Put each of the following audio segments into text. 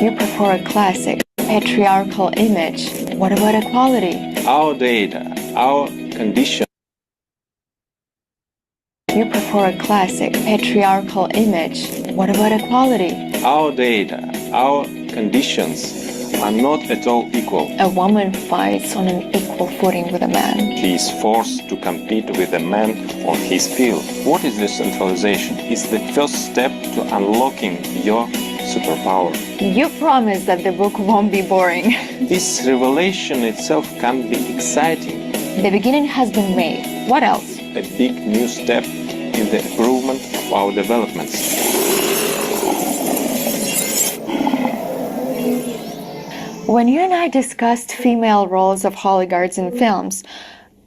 You prefer a classic, patriarchal image. What about equality? Our data, our conditions. You prefer a classic, patriarchal image. What about equality? Our data, our conditions are not at all equal. A woman fights on an equal footing with a man. He is forced to compete with a man on his field. What is decentralization? It's the first step to unlocking your superpower. You promise that the book won't be boring. This revelation itself can be exciting. The beginning has been made. What else? A big new step in the improvement of our developments. When you and I discussed female roles of oligarchs in films,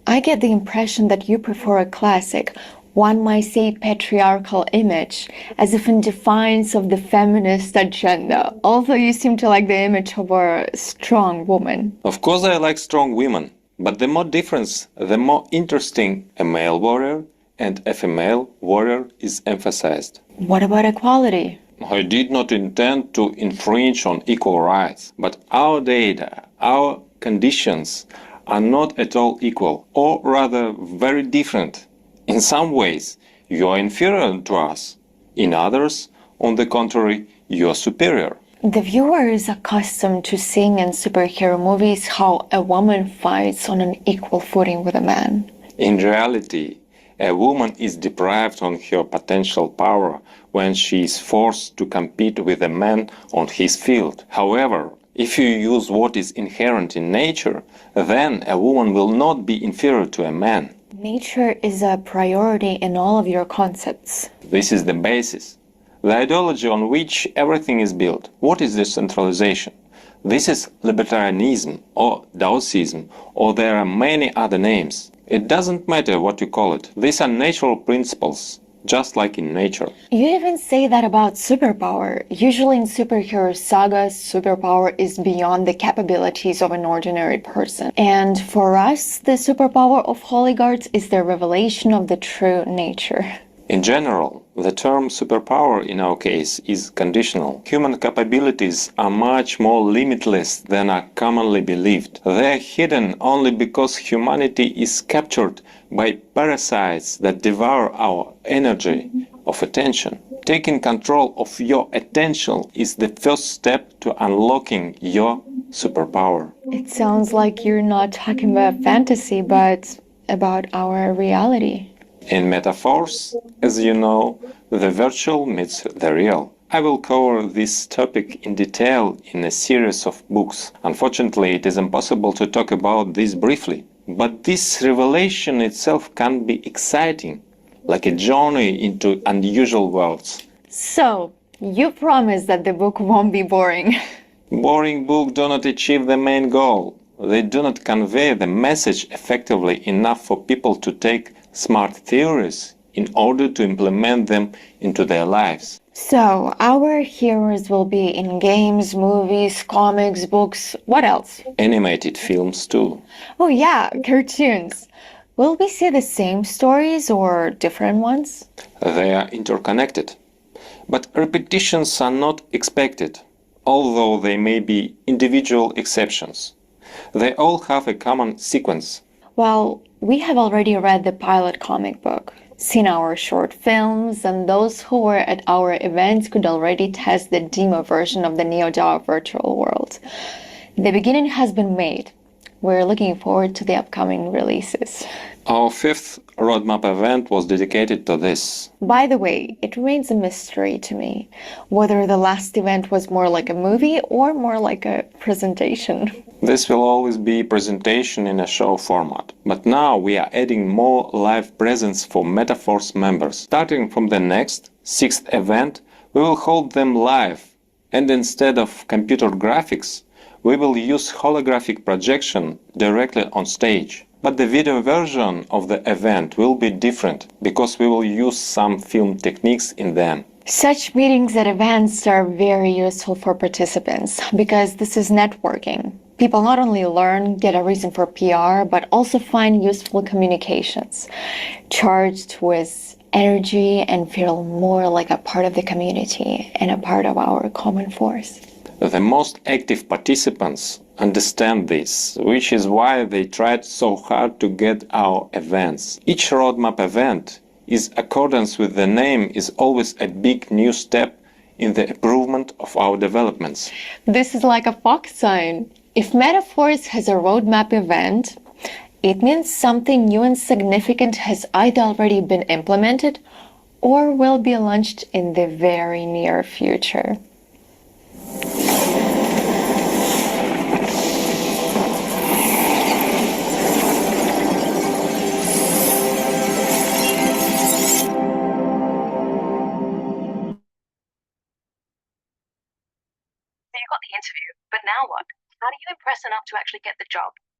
I get the impression that you prefer a classic, one might say patriarchal image, as if in defiance of the feminist agenda, although you seem to like the image of a strong woman. Of course I like strong women, but the more difference, the more interesting a male warrior and a female warrior is emphasized. What about equality? I did not intend to infringe on equal rights, but our data, our conditions are not at all equal, or rather very different. In some ways, you are inferior to us. In others, on the contrary, you are superior. The viewer is accustomed to seeing in superhero movies how a woman fights on an equal footing with a man. In reality, a woman is deprived of her potential power when she is forced to compete with a man on his field. However, if you use what is inherent in nature, then a woman will not be inferior to a man. Nature is a priority in all of your concepts. This is the basis, the ideology on which everything is built. What is decentralization? This is libertarianism or Daoism, or there are many other names. It doesn't matter what you call it. These are natural principles, just like in nature. You even say that about superpower. Usually in superhero sagas, superpower is beyond the capabilities of an ordinary person. And for us, the superpower of oligarchs is the revelation of the true nature. In general, the term superpower in our case is conditional. Human capabilities are much more limitless than are commonly believed. They are hidden only because humanity is captured by parasites that devour our energy of attention. Taking control of your attention is the first step to unlocking your superpower. It sounds like you're not talking about fantasy, but about our reality. In metaphors, as you know, the virtual meets the real. I will cover this topic in detail in a series of books. Unfortunately, it is impossible to talk about this briefly. But this revelation itself can be exciting, like a journey into unusual worlds. So, you promise that the book won't be boring. Boring books do not achieve the main goal. They do not convey the message effectively enough for people to take smart theories in order to implement them into their lives. So, our heroes will be in games, movies, comics, books, what else? Animated films too. Oh yeah, cartoons. Will we see the same stories or different ones? They are interconnected. But repetitions are not expected, although they may be individual exceptions. They all have a common sequence. Well, we have already read the pilot comic book, seen our short films, and those who were at our events could already test the demo version of the NeoDAO virtual world. The beginning has been made. We're looking forward to the upcoming releases. Our fifth roadmap event was dedicated to this. By the way, it remains a mystery to me whether the last event was more like a movie or more like a presentation. This will always be a presentation in a show format. But now we are adding more live presence for Metaforce members. Starting from the next, sixth event, we will hold them live. And instead of computer graphics, we will use holographic projection directly on stage. But the video version of the event will be different, because we will use some film techniques in them. Such meetings at events are very useful for participants, because this is networking. People not only learn, get a reason for PR, but also find useful communications, charged with energy and feel more like a part of the community and a part of our common force. The most active participants understand this, which is why they tried so hard to get our events. Each roadmap event, in accordance with the name, is always a big new step in the improvement of our developments. This is like a Fox sign. If Metaphors has a roadmap event, it means something new and significant has either already been implemented or will be launched in the very near future. So you got the interview, but now what? How do you impress enough to actually get the job?